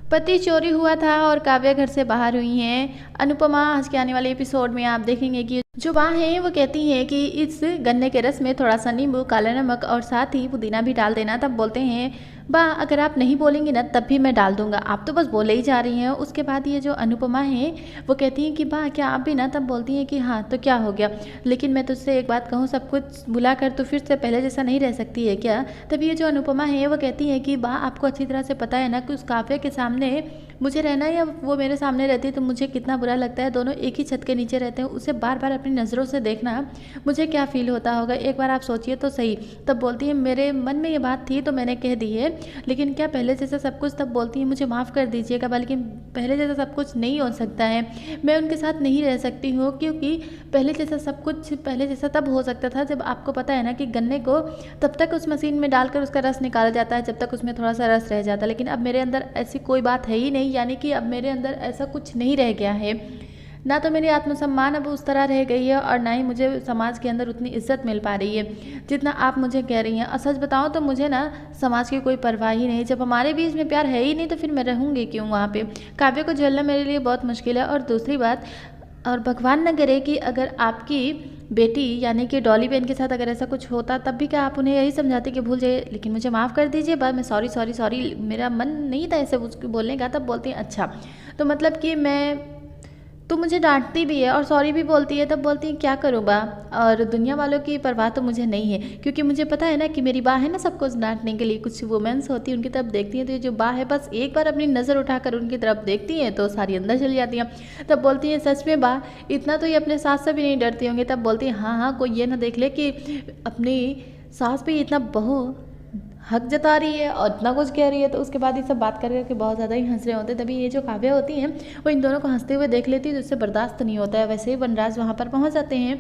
पति चोरी हुआ था और काव्या घर से बाहर हुई हैं। अनुपमा आज के आने वाले एपिसोड में आप देखेंगे कि जो माँ हैं वो कहती हैं कि इस गन्ने के रस में थोड़ा सा नींबू, काला नमक और साथ ही पुदीना भी डाल देना। तब बोलते हैं बा अगर आप नहीं बोलेंगी ना तब भी मैं डाल दूंगा, आप तो बस बोले ही जा रही हैं। उसके बाद ये जो अनुपमा है वो कहती हैं कि बा क्या आप भी ना, तब बोलती हैं कि हाँ तो क्या हो गया, लेकिन मैं तुझसे एक बात कहूँ, सब कुछ भुला कर तो फिर से पहले जैसा नहीं रह सकती है क्या। तब ये जो अनुपमा है वो कहती है कि बा आपको अच्छी तरह से पता है ना कि उस काव्या के सामने मुझे रहना या वो मेरे सामने रहती है तो मुझे कितना बुरा लगता है। दोनों एक ही छत के नीचे रहते हैं, उसे बार बार अपनी नज़रों से देखना मुझे क्या फील होता होगा, एक बार आप सोचिए तो सही। तब बोलती है मेरे मन में ये बात थी तो मैंने कह दी है, लेकिन क्या पहले जैसा सब कुछ। तब बोलती है मुझे माफ़ कर दीजिएगा, बल्कि पहले जैसा सब कुछ नहीं हो सकता है, मैं उनके साथ नहीं रह सकती हूँ, क्योंकि पहले जैसा सब कुछ पहले जैसा तब हो सकता था जब आपको पता है ना कि गन्ने को तब तक उस मशीन में डालकर उसका रस निकाला जाता है जब तक उसमें थोड़ा सा रस रह जाता है, लेकिन अब मेरे अंदर ऐसी कोई बात है ही नहीं, यानी कि अब मेरे अंदर ऐसा कुछ नहीं रह गया है। ना तो मेरी आत्मसम्मान अब उस तरह रह गई है और ना ही मुझे समाज के अंदर उतनी इज्जत मिल पा रही है जितना आप मुझे कह रही हैं। और सच बताऊं तो मुझे ना समाज की कोई परवाह ही नहीं, जब हमारे बीच में प्यार है ही नहीं तो फिर मैं रहूँगी क्यों वहाँ पे। काव्य को झेलना मेरे लिए बहुत मुश्किल है। और दूसरी बात, और भगवान न करे कि अगर आपकी बेटी यानी कि डॉली बहन के साथ अगर ऐसा कुछ होता तब भी क्या आप उन्हें यही समझाते कि भूल जाइए, लेकिन मुझे माफ़ कर दीजिए, बस मैं सॉरी सॉरी सॉरी, मेरा मन नहीं था ऐसे उसको बोलने का। तब बोलती हैं अच्छा तो मतलब कि मैं, तो मुझे डांटती भी है और सॉरी भी बोलती है। तब बोलती है क्या करूँ बा, और दुनिया वालों की परवाह तो मुझे नहीं है, क्योंकि मुझे पता है ना कि मेरी बा है ना सबको डांटने के लिए। कुछ वुमेन्स होती हैं उनकी तरफ देखती हैं तो ये जो बा है बस एक बार अपनी नज़र उठाकर उनकी तरफ देखती हैं तो सारी अंदर चली जाती हैं। तब बोलती हैं सच में बा इतना तो ये अपने सास से भी नहीं डरती होंगी। तब बोलती हैं हाँ हाँ, कोई ये ना देख ले कि अपनी सास पे इतना बहू हक जता रही है और इतना कुछ कह रही है। तो उसके बाद ये सब बात कर करके बहुत ज़्यादा ही हंस रहे होते हैं। तभी ये जो काव्या होती हैं वो इन दोनों को हंसते हुए देख लेती है तो उससे बर्दाश्त नहीं होता है। वैसे ही वनराज वहाँ पर पहुँच जाते हैं,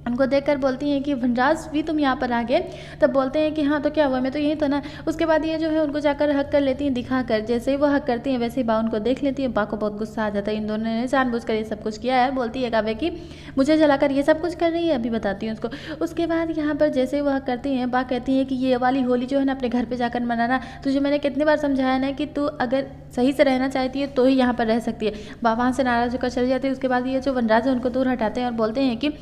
उनको देखकर बोलती हैं कि वनराज भी तुम यहाँ पर आ गए। तब बोलते हैं कि हाँ तो क्या हुआ, मैं तो यहीं तो ना। उसके बाद ये जो है उनको जाकर हक कर लेती हैं दिखाकर, जैसे ही वो हक करती हैं वैसे ही बा उनको देख लेती है। बा को बहुत गुस्सा आ जाता है, इन दोनों ने जानबूझकर ये सब कुछ किया है। बोलती है काव्या कि मुझे जलाकर ये सब कुछ कर रही है, अभी बताती हूँ उसको। उसके बाद यहाँ पर जैसे ही वो हक करती हैं बा कहती हैं कि ये वाली होली जो है ना अपने घर पर जाकर मनाना, तुझे मैंने कितनी बार समझाया ना कि तू अगर सही से रहना चाहती है तो ही यहाँ पर रह सकती है। बा वहाँ से नाराज होकर चली जाती है। उसके बाद ये जो वनराज है उनको दूर हटाते हैं और बोलते हैं कि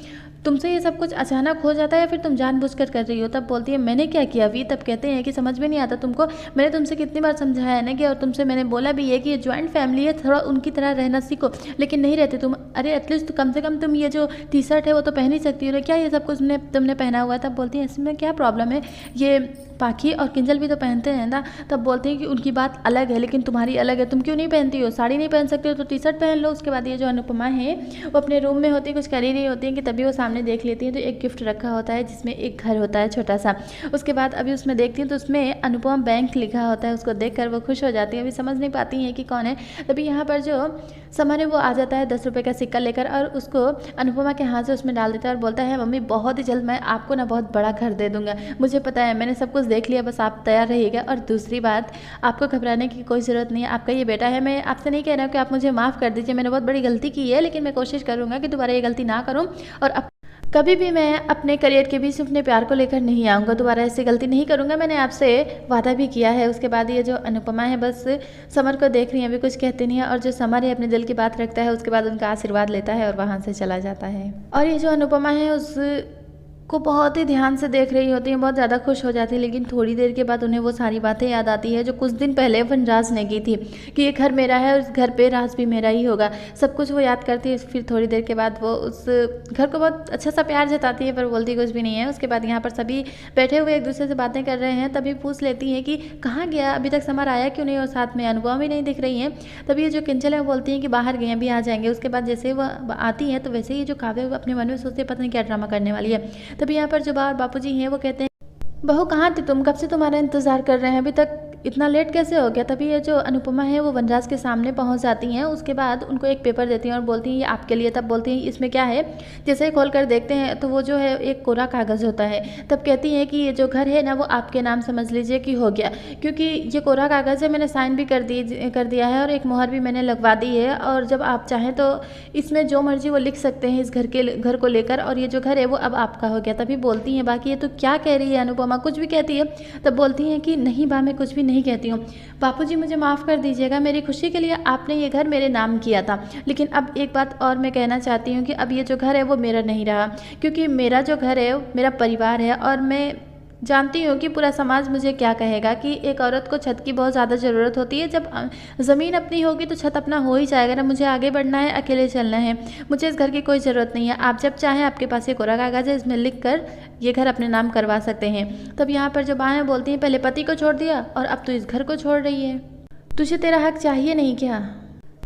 तुमसे ये सब कुछ अचानक हो जाता है या फिर तुम जानबूझकर कर रही हो। तब बोलती है मैंने क्या किया अभी। तब कहते हैं कि समझ में नहीं आता तुमको, मैंने तुमसे कितनी बार समझाया है ना कि, और तुमसे मैंने बोला भी है कि ये ज्वाइंट फैमिली है, थोड़ा उनकी तरह रहना सीखो, लेकिन नहीं रहते तुम। अरे एटलीस्ट कम से कम तुम ये जो टी शर्ट है वो तो पहन ही सकती हो, क्या ये सब कुछ तुमने पहना हुआ है। तब बोलती है इसमें क्या प्रॉब्लम है, ये पाखी और किंजल भी तो पहनते हैं ना। तब बोलते हैं कि उनकी बात अलग है लेकिन तुम्हारी अलग है, तुम क्यों नहीं पहनती हो, साड़ी नहीं पहन सकती हो तो टी शर्ट पहन लो। उसके बाद ये जो अनुपमा है वो अपने रूम में होती है, कुछ कर ही रही होती है कि तभी वो सामने देख लेती है तो एक गिफ्ट रखा होता है जिसमें एक घर होता है छोटा सा। उसके बाद अभी उसमें देखती हैं तो उसमें अनुपमा बैंक लिखा होता है, उसको देखकर वो खुश हो जाती है। अभी समझ नहीं पाती हैं कि कौन है। तभी यहाँ पर जो समर है वो आ जाता है 10 रुपये का सिक्का लेकर और उसको अनुपमा के हाथ से उसमें डाल देता है और बोलता है मम्मी बहुत ही जल्द मैं आपको ना बहुत बड़ा घर दे दूंगा, मुझे पता है, मैंने सब कुछ देख लिया, बस आप तैयार रहिएगा। और दूसरी बात, आपको घबराने की कोई ज़रूरत नहीं है, आपका ये बेटा है। मैं आपसे नहीं कह रहा हूँ कि आप मुझे माफ़ कर दीजिए, मैंने बहुत बड़ी गलती की है, लेकिन मैं कोशिश करूँगा कि दोबारा ये गलती ना करूँ और कभी भी मैं अपने करियर के बीच अपने प्यार को लेकर नहीं आऊँगा, दोबारा ऐसी गलती नहीं करूँगा, मैंने आपसे वादा भी किया है। उसके बाद ये जो अनुपमा है बस समर को देख रही है, अभी कुछ कहती नहीं है, और जो समर है अपने दिल की बात रखता है, उसके बाद उनका आशीर्वाद लेता है और वहाँ से चला जाता है। और ये जो अनुपमा है उस को बहुत ही ध्यान से देख रही होती हैं, बहुत ज़्यादा खुश हो जाती है, लेकिन थोड़ी देर के बाद उन्हें वो सारी बातें याद आती है जो कुछ दिन पहले वनराज ने की थी कि ये घर मेरा है और इस घर पे राज भी मेरा ही होगा, सब कुछ वो याद करती है। फिर थोड़ी देर के बाद वो उस घर को बहुत अच्छा सा प्यार जताती है पर बोलती कुछ भी नहीं है। उसके बाद यहाँ पर सभी बैठे हुए एक दूसरे से बातें कर रहे हैं, तभी पूछ लेती हैं कि कहाँ गया, अभी तक समर आया क्यों नहीं, और साथ में अनुपमा भी नहीं दिख रही हैं। तभी ये जो किंजल है वो बोलती हैं कि बाहर गए अभी आ जाएंगे। उसके बाद जैसे वो आती हैं तो वैसे ही जो काव्य अपने मन में सोचते हैं पता नहीं क्या ड्रामा करने वाली है। तभी यहाँ पर जो बापूजी हैं वो कहते हैं बहू कहाँ थी तुम, कब से तुम्हारा इंतज़ार कर रहे हैं, अभी तक इतना लेट कैसे हो गया। तभी ये जो अनुपमा है वो वनराज के सामने पहुंच जाती हैं। उसके बाद उनको एक पेपर देती हैं और बोलती हैं ये आपके लिए। तब बोलती हैं इसमें क्या है। जैसे ही खोल कर देखते हैं तो वो जो है एक कोरा कागज़ होता है। तब कहती हैं कि ये जो घर है ना वो आपके नाम समझ लीजिए कि हो गया, क्योंकि ये कोरा कागज़ है, मैंने साइन भी कर दिया है और एक मोहर भी मैंने लगवा दी है, और जब आप चाहें तो इसमें जो मर्जी वो लिख सकते हैं इस घर को लेकर, और ये जो घर है वो अब आपका हो गया। तभी बोलती हैं बाकी ये तो क्या कह रही है अनुपमा, कुछ भी कहती है। तब बोलती हैं कि नहीं बा मैं कुछ भी नहीं कहती हूँ। बापूजी मुझे माफ़ कर दीजिएगा, मेरी खुशी के लिए आपने ये घर मेरे नाम किया था, लेकिन अब एक बात और मैं कहना चाहती हूँ कि अब ये जो घर है वो मेरा नहीं रहा, क्योंकि मेरा जो घर है मेरा परिवार है और मैं जानती हूँ कि पूरा समाज मुझे क्या कहेगा कि एक औरत को छत की बहुत ज़्यादा ज़रूरत होती है। जब ज़मीन अपनी होगी तो छत अपना हो ही जाएगा ना। मुझे आगे बढ़ना है, अकेले चलना है, मुझे इस घर की कोई ज़रूरत नहीं है। आप जब चाहें, आपके पास ये कोरा कागज़ है, इसमें लिख कर ये घर अपने नाम करवा सकते हैं। तब यहाँ पर जो बाएँ बोलती हैं, पहले पति को छोड़ दिया और अब तो इस घर को छोड़ रही है, तुझे तेरा हक चाहिए नहीं क्या?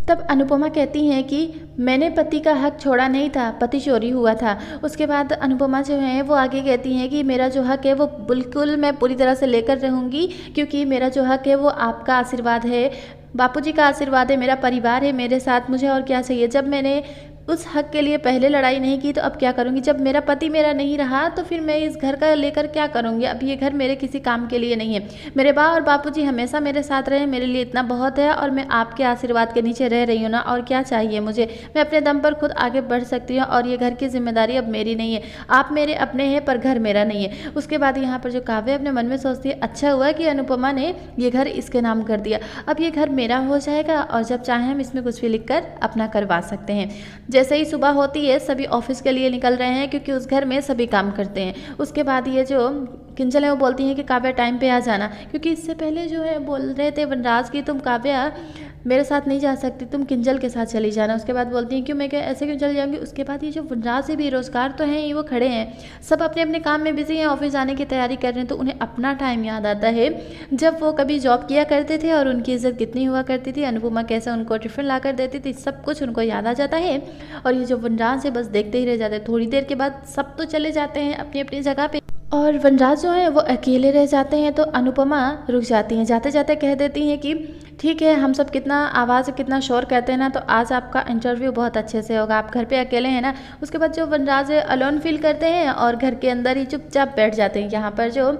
तब अनुपमा कहती हैं कि मैंने पति का हक छोड़ा नहीं था, पति चोरी हुआ था। उसके बाद अनुपमा जो है वो आगे कहती हैं कि मेरा जो हक है वो बिल्कुल मैं पूरी तरह से लेकर रहूँगी, क्योंकि मेरा जो हक है वो आपका आशीर्वाद है, बापूजी का आशीर्वाद है, मेरा परिवार है मेरे साथ, मुझे और क्या चाहिए। जब मैंने उस हक के लिए पहले लड़ाई नहीं की तो अब क्या करूँगी? जब मेरा पति मेरा नहीं रहा तो फिर मैं इस घर का लेकर क्या करूँगी? अब ये घर मेरे किसी काम के लिए नहीं है। मेरे बा और बापूजी हमेशा मेरे साथ रहे, मेरे लिए इतना बहुत है, और मैं आपके आशीर्वाद के नीचे रह रही हूँ ना, और क्या चाहिए मुझे? मैं अपने दम पर खुद आगे बढ़ सकती हूँ और ये घर की जिम्मेदारी अब मेरी नहीं है। आप मेरे अपने हैं पर घर मेरा नहीं है। उसके बाद यहाँ पर जो काव्य अपने मन में सोचती है, अच्छा हुआ कि अनुपमा ने ये घर इसके नाम कर दिया, अब ये घर मेरा हो जाएगा और जब चाहें हम इसमें कुछ भी लिख कर अपना करवा सकते हैं। जैसे ही सुबह होती है सभी ऑफिस के लिए निकल रहे हैं, क्योंकि उस घर में सभी काम करते हैं। उसके बाद ये जो किंजल है वो बोलती हैं कि काव्या टाइम पे आ जाना, क्योंकि इससे पहले जो है बोल रहे थे वनराज की तुम काव्या मेरे साथ नहीं जा सकती, तुम किंजल के साथ चली जाना। उसके बाद बोलती हैं क्यों, मैं क्या ऐसे क्यों चली जाऊँगी? उसके बाद ये जो वनराज है बेरोजगार तो हैं, ये वो खड़े हैं, सब अपने अपने काम में बिजी हैं, ऑफिस जाने की तैयारी कर रहे हैं, तो उन्हें अपना टाइम याद आता है जब वो कभी जॉब किया करते थे और उनकी इज्जत कितनी हुआ करती थी, अनुपमा कैसे उनको टिफिन ला कर देती थी, सब कुछ उनको याद आ जाता है। और ये जो वनराज है बस देखते ही रह जाते हैं। थोड़ी देर के बाद सब तो चले जाते हैं अपनी अपनी जगह पे और वनराज जो है वो अकेले रह जाते हैं। तो अनुपमा रुक जाती हैं, जाते जाते कह देती हैं कि ठीक है, हम सब कितना आवाज़ कितना शोर करते हैं ना, तो आज आपका इंटरव्यू बहुत अच्छे से होगा, आप घर पे अकेले हैं ना। उसके बाद जो वनराज अलोन फील करते हैं और घर के अंदर ही चुपचाप बैठ जाते हैं। यहाँ पर जो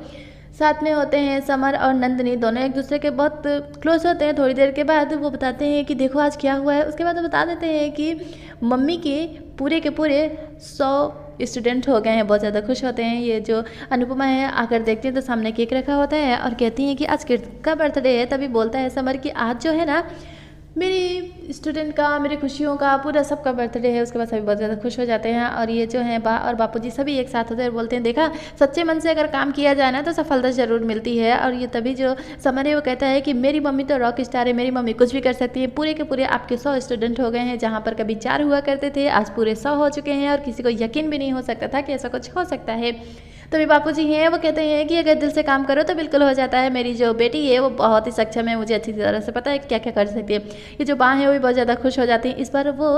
साथ में होते हैं समर और नंदिनी, दोनों एक दूसरे के बहुत क्लोज होते हैं। थोड़ी देर के बाद वो बताते हैं कि देखो आज क्या हुआ है। उसके बाद वो बता देते हैं कि मम्मी के पूरे 100 स्टूडेंट हो गए हैं, बहुत ज़्यादा खुश होते हैं। ये जो अनुपमा है आकर देखती हैं तो सामने केक रखा होता है और कहती हैं कि आज किसका बर्थडे है। तभी बोलता है समर कि आज जो है ना मेरी स्टूडेंट का, मेरी खुशियों का, पूरा सबका बर्थडे है। उसके बाद सभी बहुत ज़्यादा खुश हो जाते हैं और ये जो है बा और बापूजी सभी एक साथ होते हैं और बोलते हैं देखा सच्चे मन से अगर काम किया जाए ना तो सफलता ज़रूर मिलती है। और ये तभी जो समर है वो कहता है कि मेरी मम्मी तो रॉक स्टार है, मेरी मम्मी कुछ भी कर सकती है। पूरे के पूरे आपके 100 स्टूडेंट हो गए हैं, जहाँ पर कभी 4 हुआ करते थे आज पूरे 100 हो चुके हैं और किसी को यकीन भी नहीं हो सकता था कि ऐसा कुछ हो सकता है। तभी बापूजी हैं वो कहते हैं कि अगर दिल से काम करो तो बिल्कुल हो जाता है। मेरी जो बेटी है वो बहुत ही सक्षम है, मुझे अच्छी तरह से पता है क्या क्या कर सकती है। ये जो बा है वो भी बहुत ज़्यादा खुश हो जाती है। इस बार वो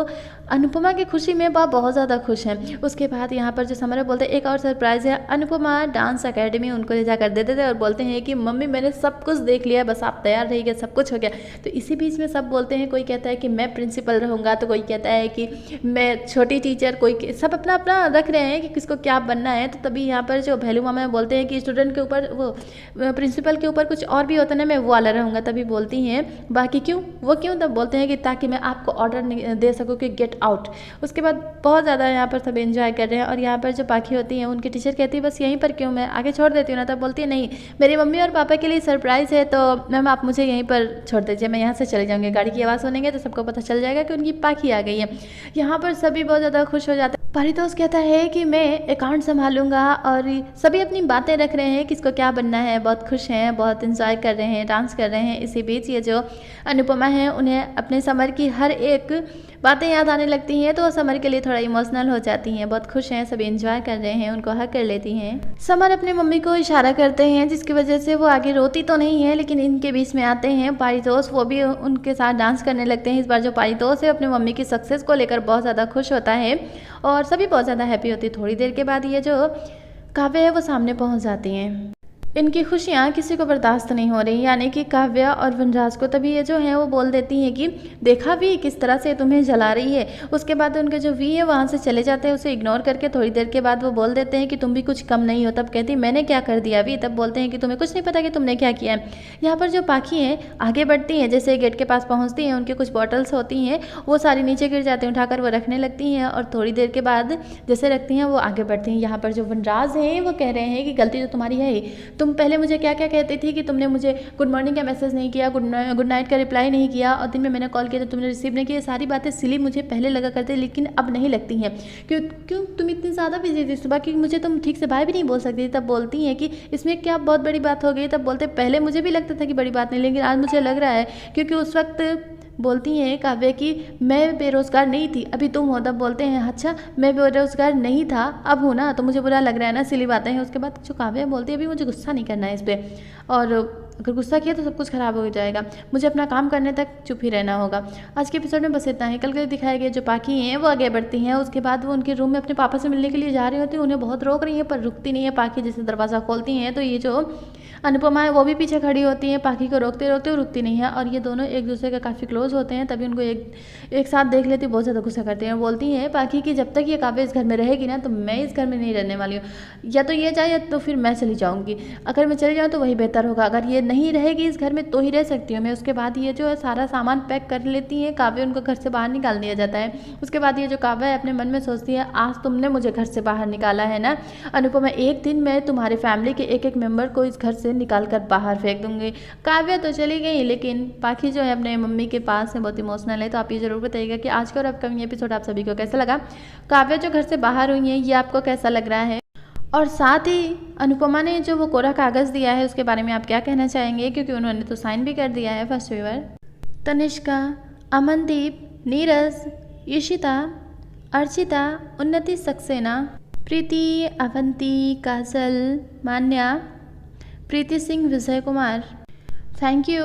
अनुपमा की खुशी में बा बहुत ज़्यादा खुश हैं। उसके बाद यहाँ पर जो समर बोलते हैं एक और सरप्राइज़ है, अनुपमा डांस अकेडमी उनको ले जाकर देते थे और बोलते हैं कि मम्मी मैंने सब कुछ देख लिया, बस आप तैयार रहिए, सब कुछ हो गया। तो इसी बीच में सब बोलते हैं, कोई कहता है कि मैं प्रिंसिपल रहूँगा, तो कोई कहता है कि मैं छोटी टीचर, कोई सब अपना अपना रख रहे हैं कि किसको क्या बनना है। तो तभी यहाँ पर जो भैलू मामा बोलते हैं कि स्टूडेंट के ऊपर वो प्रिंसिपल के ऊपर कुछ और भी होता है ना, मैं वो वाला रहूँगा। तभी बोलती हैं बाकी क्यों, वो क्यों? तब बोलते हैं कि ताकि मैं आपको ऑर्डर दे सकूँ कि गेट आउट। उसके बाद बहुत ज़्यादा यहाँ पर सब एंजॉय कर रहे हैं और यहाँ पर जो बाकी होती हैं उनकी टीचर कहती है बस यहीं पर क्यों, मैं आगे छोड़ देती हूँ ना। तब बोलती है नहीं, मेरी मम्मी और पापा के लिए सरप्राइज़ है, तो मैम आप मुझे यहीं पर छोड़ दीजिए, मैं यहाँ से चले जाऊँगी। गाड़ी की आवाज़ सुनेंगे तो सबको पता चल जाएगा कि उनकी पाखी आ गई है। यहाँ पर सभी बहुत ज़्यादा खुश हो जाते हैं। पारितोष कहता है कि मैं अकाउंट संभालूंगा और सभी अपनी बातें रख रहे हैं किसको क्या बनना है, बहुत खुश हैं, बहुत इंजॉय कर रहे हैं, डांस कर रहे हैं। इसी बीच ये जो अनुपमा है उन्हें अपने समर की हर एक बातें याद आने लगती हैं, तो वो समर के लिए थोड़ा इमोशनल हो जाती हैं। बहुत खुश हैं, सभी एंजॉय कर रहे हैं, उनको हक कर लेती हैं। समर अपनी मम्मी को इशारा करते हैं जिसकी वजह से वो आगे रोती तो नहीं है, लेकिन इनके बीच में आते हैं पारितोष, वो भी उनके साथ डांस करने लगते हैं। इस बार जो पारितोष है अपनी मम्मी की सक्सेस को लेकर बहुत ज़्यादा खुश होता है और सभी बहुत ज़्यादा हैप्पी होती है। थोड़ी देर के बाद ये जो काव्य है वो सामने पहुँच जाती हैं। इनकी खुशियाँ किसी को बर्दाश्त नहीं हो रही, यानी कि काव्या और वनराज को। तभी ये जो है वो बोल देती हैं कि देखा भी किस तरह से तुम्हें जला रही है। उसके बाद उनके जो वी है वहाँ से चले जाते हैं उसे इग्नोर करके। थोड़ी देर के बाद वो बोल देते हैं कि तुम भी कुछ कम नहीं हो। तब कहती मैंने क्या कर दिया वी? तब बोलते हैं कि तुम्हें कुछ नहीं पता कि तुमने क्या किया है। यहाँ पर जो पाखी हैं आगे बढ़ती हैं, जैसे गेट के पास पहुँचती हैं उनकी कुछ बॉटल्स होती हैं वो सारी नीचे गिर जाती हैं, उठाकर वो रखने लगती हैं और थोड़ी देर के बाद जैसे रखती हैं वो आगे बढ़ती हैं। यहाँ पर जो वनराज हैं वो कह रहे हैं कि गलती तो तुम्हारी है ही, तुम पहले मुझे क्या क्या कहती थी कि तुमने मुझे गुड मॉर्निंग का मैसेज नहीं किया, गुड नाइट का रिप्लाई नहीं किया, और दिन में मैंने कॉल किया तो तुमने रिसीव नहीं किया। सारी बातें सिली मुझे पहले लगा करते, लेकिन अब नहीं लगती हैं। क्यों क्यों तुम इतनी ज़्यादा बिजी थी सुबह, क्योंकि मुझे तुम ठीक से भाई भी नहीं बोल सकती थी। तब बोलती हैं कि इसमें क्या बहुत बड़ी बात हो गई। तब बोलते पहले मुझे भी लगता था कि बड़ी बात नहीं, लेकिन आज मुझे लग रहा है, क्योंकि उस वक्त बोलती हैं काव्या कि मैं बेरोज़गार नहीं थी, अभी तुम हो। तब बोलते हैं अच्छा मैं बेरोज़गार नहीं था, अब हूँ ना, तो मुझे बुरा लग रहा है ना, सिली बातें हैं। उसके बाद जो काव्या बोलती है अभी मुझे गुस्सा नहीं करना है इस पर, और अगर गुस्सा किया तो सब कुछ ख़राब हो जाएगा, मुझे अपना काम करने तक चुप ही रहना होगा। आज के एपिसोड में बस इतना ही। कल के दिखाया गया जो पाखी हैं वो आगे बढ़ती हैं, उसके बाद वो उनके रूम में अपने पापा से मिलने के लिए जा रही होती है। उन्हें बहुत रोक रही हैं पर रुकती नहीं है पाखी। जैसे दरवाज़ा खोलती हैं तो ये जो अनुपमा है वो भी पीछे खड़ी होती हैं, पाखी को रोकते रोकते, रुकती नहीं है, और ये दोनों एक दूसरे का काफ़ी क्लोज होते हैं। तभी उनको एक साथ देख लेती, बहुत ज़्यादा गुस्सा करती हैं। बोलती हैं पाखी कि जब तक ये काव्या इस घर में रहेगी ना, तो मैं इस घर में नहीं रहने वाली हूँ, या तो ये जाए या तो फिर मैं चली जाऊँगी। अगर मैं चली जाऊँ तो वही बेहतर होगा, अगर ये नहीं रहेगी इस घर में तो ही रह सकती हूँ मैं। उसके बाद ये जो है सारा सामान पैक कर लेती हैं काव्या, उनको घर से बाहर निकाल दिया जाता है। उसके बाद ये जो काव्या है अपने मन में सोचती है आज तुमने मुझे घर से बाहर निकाला है ना अनुपमा, एक दिन मैं तुम्हारे फैमिली के एक एक मेंबर को इस घर से निकाल कर बाहर फेंक दूंगी। काव्या तो चली गई, लेकिन पाखी जो है अपने मम्मी के पास है, बहुत इमोशनल है। तो आप ये जरूर बताइएगा कि आज का और अपकमिंग एपिसोड आप सभी को कैसा लगा। काव्या जो घर से बाहर हुई है ये आपको कैसा लग रहा है, और साथ ही अनुपमा ने जो वो कोरा कागज़ दिया है उसके बारे में आप क्या कहना चाहेंगे, क्योंकि उन्होंने तो साइन भी कर दिया है। First viewer Tanishka, Amandeep, Neeraj, Ishita, Archita, Unnati Saxena, Preeti, Avanti, Kajal, Manya, Preeti Singh, Vijay Kumar. Thank you.